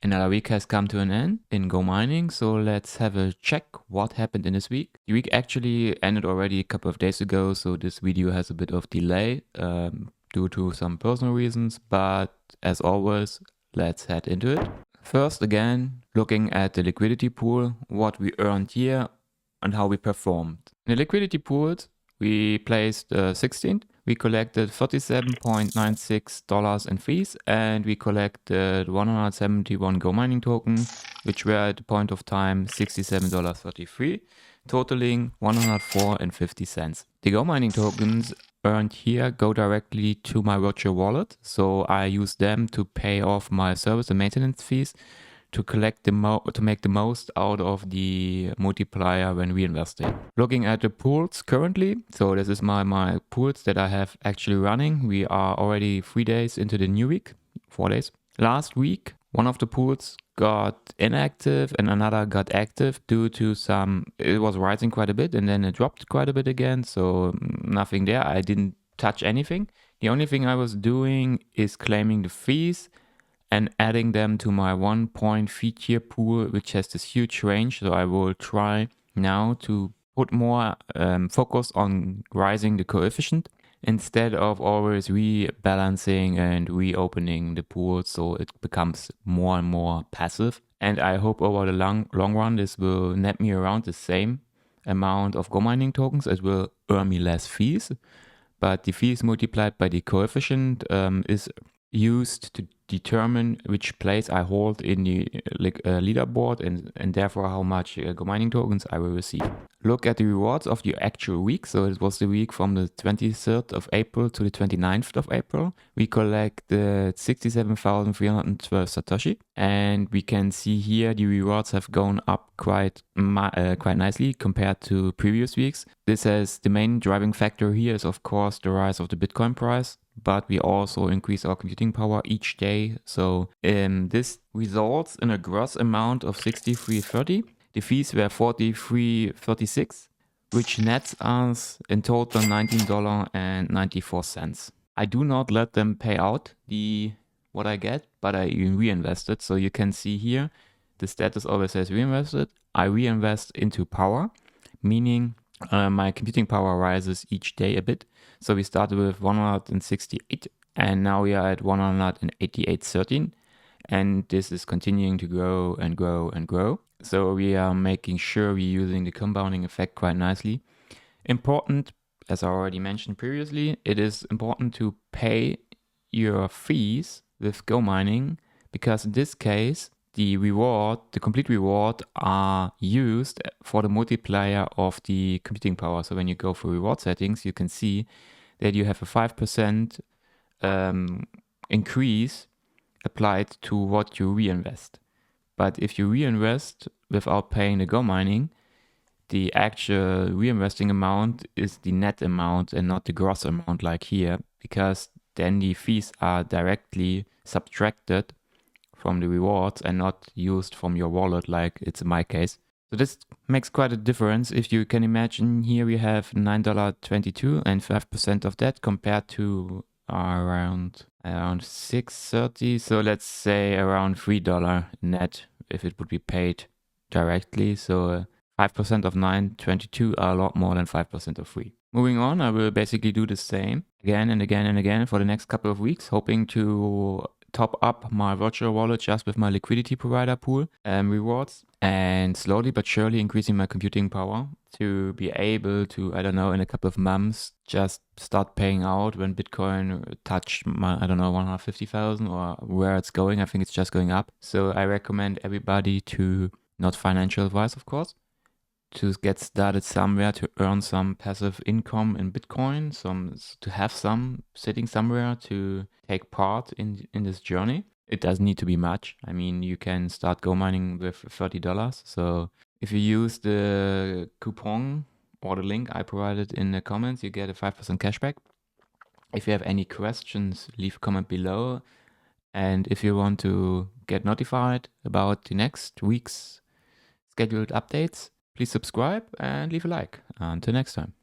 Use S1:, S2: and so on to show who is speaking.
S1: Another week has come to an end in Gomining, so let's have a check what happened in this week. The week actually ended already a couple of days ago, so this video has a bit of delay due to some personal reasons, but as always, let's head into it. First, again, looking at the liquidity pool, what we earned here and how we performed. In the liquidity pools, we placed 16th. We collected $37.96 in fees, and we collected 171 Gomining tokens, which were at the point of time $67.33, totaling $104.50. The Gomining tokens earned here go directly to my virtual wallet, so I use them to pay off my service and maintenance fees to collect to make the most out of the multiplier when reinvesting. Looking at the pools currently, so this is my pools that I have actually running. We are already 3 days into the new week, 4 days. Last week, one of the pools got inactive and another got active due to it was rising quite a bit and then it dropped quite a bit again. So nothing there. I didn't touch anything. The only thing I was doing is claiming the fees and adding them to my 1 point fee tier pool, which has this huge range. So I will try now to put more focus on rising the coefficient instead of always rebalancing and reopening the pool, so it becomes more and more passive. And I hope over the long run, this will net me around the same amount of Gomining tokens. It will earn me less fees, but the fees multiplied by the coefficient is used to determine which place I hold in the leaderboard and therefore how much Gomining tokens I will receive. Look at the rewards of the actual week. So it was the week from the 23rd of April to the 29th of April. We collected 67,312 Satoshi, and we can see here the rewards have gone up quite nicely compared to previous weeks. This has the main driving factor here is of course the rise of the Bitcoin price, but we also increase our computing power each day. So this results in a gross amount of 63.30. The fees were 43.36, which nets us in total $19.94. I do not let them pay out what I get, but I reinvest it. So you can see here, the status always says reinvested. I reinvest into power, meaning my computing power rises each day a bit. So we started with 168 and now we are at 188.13, and this is continuing to grow and grow and grow. So we are making sure we're using the compounding effect quite nicely. Important, as I already mentioned previously, it is important to pay your fees with Gomining, because in this case, the complete reward are used for the multiplier of the computing power. So when you go for reward settings, you can see that you have a 5% increase applied to what you reinvest. But if you reinvest without paying the Gomining, the actual reinvesting amount is the net amount and not the gross amount like here, because then the fees are directly subtracted from the rewards and not used from your wallet like it's in my case. So this makes quite a difference. If you can imagine, here we have $9.22 and 5% of that compared to around $6.30. So let's say around $3 net if it would be paid directly. So 5% of 9.22 are a lot more than 5% of 3. Moving on, I will basically do the same again and again and again for the next couple of weeks, hoping to top up my virtual wallet just with my liquidity provider pool rewards, and slowly but surely increasing my computing power to be able to, I don't know, in a couple of months just start paying out when Bitcoin touched my, I don't know, 150,000 or where it's going. I think it's just going up. So I recommend everybody to, not financial advice of course, to get started somewhere to earn some passive income in Bitcoin, to have some sitting somewhere to take part in this journey. It doesn't need to be much. I mean, you can start Gomining with $30. So if you use the coupon or the link I provided in the comments, you get a 5% cashback. If you have any questions, leave a comment below. And if you want to get notified about the next week's scheduled updates, please subscribe and leave a like. Until next time.